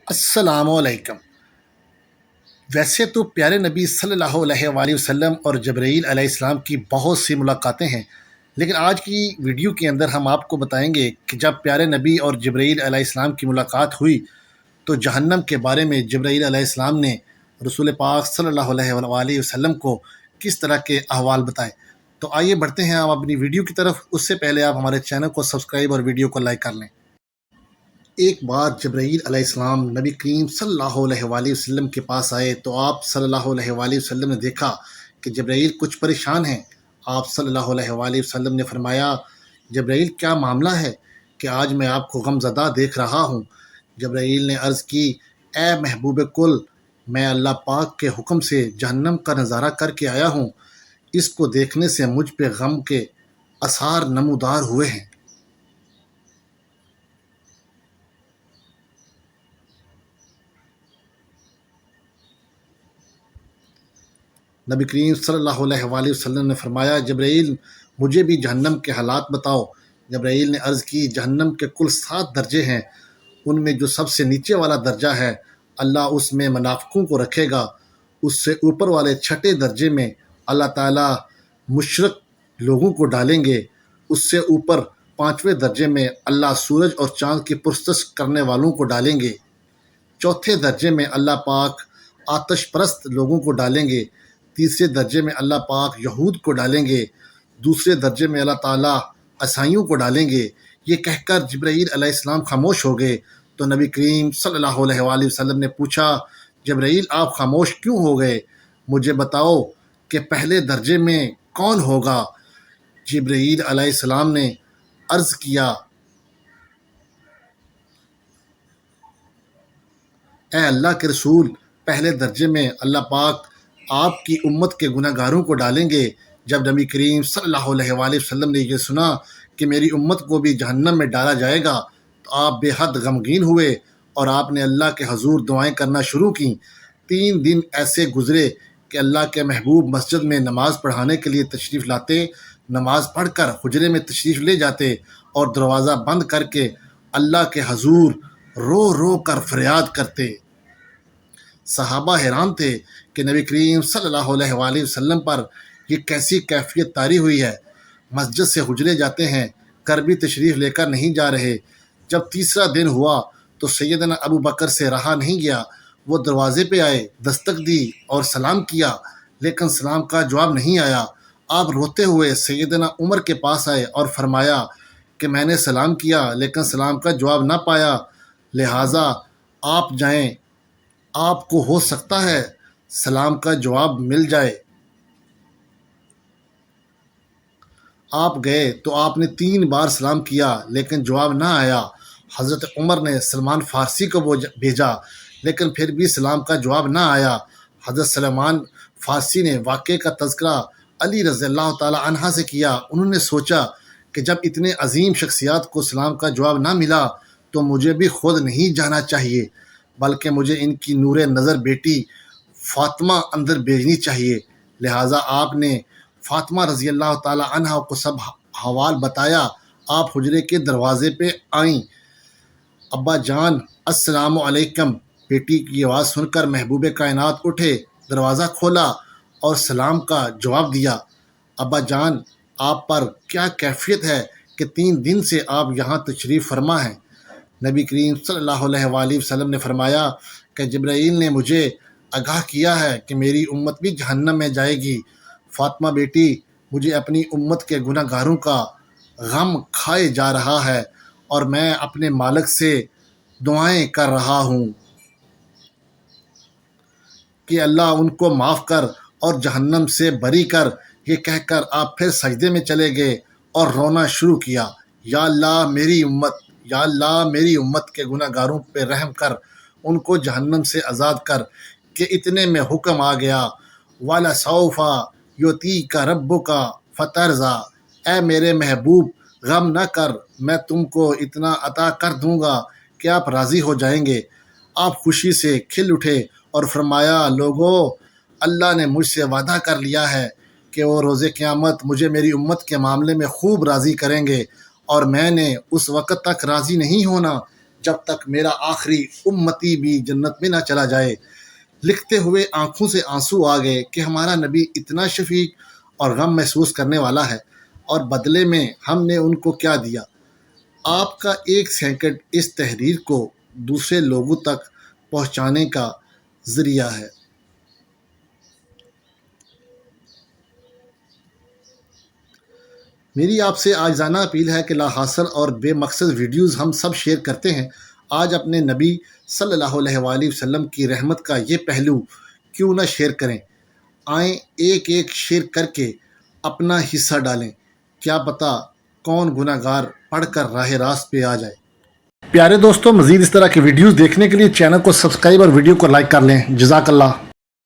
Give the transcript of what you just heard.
السلام علیکم۔ ویسے تو پیارے نبی صلی اللہ علیہ وآلہ وسلم اور جبرائیل علیہ السلام کی بہت سی ملاقاتیں ہیں، لیکن آج کی ویڈیو کے اندر ہم آپ کو بتائیں گے کہ جب پیارے نبی اور جبرائیل علیہ السلام کی ملاقات ہوئی تو جہنم کے بارے میں جبرائیل علیہ السلام نے رسول پاک صلی اللہ علیہ وآلہ وسلم کو کس طرح کے احوال بتائے۔ تو آئیے بڑھتے ہیں ہم اپنی ویڈیو کی طرف۔ اس سے پہلے آپ ہمارے چینل کو سبسکرائب اور ویڈیو کو لائک کر لیں۔ ایک بار جبرائیل علیہ السلام نبی کریم صلی اللہ علیہ وآلہ وسلم کے پاس آئے تو آپ صلی اللہ علیہ وآلہ وسلم نے دیکھا کہ جبرائیل کچھ پریشان ہیں۔ آپ صلی اللہ علیہ وآلہ وسلم نے فرمایا، جبرائیل کیا معاملہ ہے کہ آج میں آپ کو غم زدہ دیکھ رہا ہوں؟ جبرائیل نے عرض کی، اے محبوب کل، میں اللہ پاک کے حکم سے جہنم کا نظارہ کر کے آیا ہوں۔ اس کو دیکھنے سے مجھ پہ غم کے آثار نمودار ہوئے ہیں۔ نبی کریم صلی اللہ علیہ وآلہ وسلم نے فرمایا، جبرائیل مجھے بھی جہنم کے حالات بتاؤ۔ جبرائیل نے عرض کی، جہنم کے کل 7 درجے ہیں، ان میں جو سب سے نیچے والا درجہ ہے اللہ اس میں منافقوں کو رکھے گا۔ اس سے اوپر والے 6 درجے میں اللہ تعالیٰ مشرک لوگوں کو ڈالیں گے۔ اس سے اوپر 5ویں درجے میں اللہ سورج اور چاند کی پرستش کرنے والوں کو ڈالیں گے۔ 4تھے درجے میں اللہ پاک آتش پرست لوگوں کو ڈالیں گے۔ 3رے درجے میں اللہ پاک یہود کو ڈالیں گے۔ 2 درجے میں اللہ تعالیٰ عیسائیوں کو ڈالیں گے۔ یہ کہہ کر جبرائیل علیہ السلام خاموش ہو گئے تو نبی کریم صلی اللہ علیہ وآلہ وسلم نے پوچھا، جبرائیل آپ خاموش کیوں ہو گئے؟ مجھے بتاؤ کہ پہلے درجے میں کون ہوگا؟ جبرائیل علیہ السلام نے عرض کیا، اے اللہ کے رسول، پہلے درجے میں اللہ پاک آپ کی امت کے گناہ گاروں کو ڈالیں گے۔ جب نبی کریم صلی اللہ علیہ وآلہ وسلم نے یہ سنا کہ میری امت کو بھی جہنم میں ڈالا جائے گا تو آپ بے حد غمگین ہوئے اور آپ نے اللہ کے حضور دعائیں کرنا شروع کیں۔ 3 دن ایسے گزرے کہ اللہ کے محبوب مسجد میں نماز پڑھانے کے لیے تشریف لاتے، نماز پڑھ کر حجرے میں تشریف لے جاتے اور دروازہ بند کر کے اللہ کے حضور رو رو کر فریاد کرتے۔ صحابہ حیران تھے کہ نبی کریم صلی اللہ علیہ وآلہ وسلم پر یہ کیسی کیفیت طاری ہوئی ہے۔ مسجد سے حجرے جاتے ہیں، کر بھی تشریف لے کر نہیں جا رہے۔ جب تیسرا دن ہوا تو سیدنا ابو بکر سے رہا نہیں گیا، وہ دروازے پہ آئے، دستک دی اور سلام کیا، لیکن سلام کا جواب نہیں آیا۔ آپ روتے ہوئے سیدنا عمر کے پاس آئے اور فرمایا کہ میں نے سلام کیا لیکن سلام کا جواب نہ پایا، لہٰذا آپ جائیں، آپ کو ہو سکتا ہے سلام کا جواب مل جائے۔ آپ گئے تو آپ نے 3 بار سلام کیا لیکن جواب نہ آیا۔ حضرت عمر نے سلمان فارسی کو بھیجا لیکن پھر بھی سلام کا جواب نہ آیا۔ حضرت سلمان فارسی نے واقعے کا تذکرہ علی رضی اللہ تعالی عنہ سے کیا۔ انہوں نے سوچا کہ جب اتنے عظیم شخصیات کو سلام کا جواب نہ ملا تو مجھے بھی خود نہیں جانا چاہیے، بلکہ مجھے ان کی نور نظر بیٹی فاطمہ اندر بھیجنی چاہیے۔ لہٰذا آپ نے فاطمہ رضی اللہ تعالی عنہ کو سب حوال بتایا۔ آپ حجرے کے دروازے پہ آئیں، ابا جان السلام علیکم۔ بیٹی کی آواز سن کر محبوب کائنات اٹھے، دروازہ کھولا اور سلام کا جواب دیا۔ ابا جان، آپ پر کیا کیفیت ہے کہ 3 دن سے آپ یہاں تشریف فرما ہیں؟ نبی کریم صلی اللہ علیہ وآلہ وسلم نے فرمایا کہ جبرائیل نے مجھے آگاہ کیا ہے کہ میری امت بھی جہنم میں جائے گی۔ فاطمہ بیٹی، مجھے اپنی امت کے گناہ گاروں کا غم کھائے جا رہا ہے اور میں اپنے مالک سے دعائیں کر رہا ہوں کہ اللہ ان کو معاف کر اور جہنم سے بری کر۔ یہ کہہ کر آپ پھر سجدے میں چلے گئے اور رونا شروع کیا، یا اللہ میری امت، یا اللہ میری امت کے گناہ گاروں پہ رحم کر، ان کو جہنم سے آزاد کر۔ کہ اتنے میں حکم آ گیا، وَلَسَوْفَ يُعْطِيكَ رَبُّكَ فَتَرْضَىٰ، اے میرے محبوب غم نہ کر، میں تم کو اتنا عطا کر دوں گا کہ آپ راضی ہو جائیں گے۔ آپ خوشی سے کھل اٹھے اور فرمایا، لوگو، اللہ نے مجھ سے وعدہ کر لیا ہے کہ وہ روز قیامت مجھے میری امت کے معاملے میں خوب راضی کریں گے، اور میں نے اس وقت تک راضی نہیں ہونا جب تک میرا آخری امتی بھی جنت میں نہ چلا جائے۔ لکھتے ہوئے آنکھوں سے آنسو آ گئے کہ ہمارا نبی اتنا شفیق اور غم محسوس کرنے والا ہے، اور بدلے میں ہم نے ان کو کیا دیا۔ آپ کا ایک سیکنڈ اس تحریر کو دوسرے لوگوں تک پہنچانے کا ذریعہ ہے۔ میری آپ سے عاجزانہ اپیل ہے کہ لا حاصل اور بے مقصد ویڈیوز ہم سب شیئر کرتے ہیں۔ آج اپنے نبی صلی اللہ علیہ وآلہ وسلم کی رحمت کا یہ پہلو کیوں نہ شیئر کریں۔ آئیں ایک ایک شیئر کر کے اپنا حصہ ڈالیں، کیا پتہ کون گناہ گار پڑھ کر راہ راست پہ آ جائے۔ پیارے دوستوں، مزید اس طرح کے ویڈیوز دیکھنے کے لیے چینل کو سبسکرائب اور ویڈیو کو لائک کر لیں۔ جزاک اللہ۔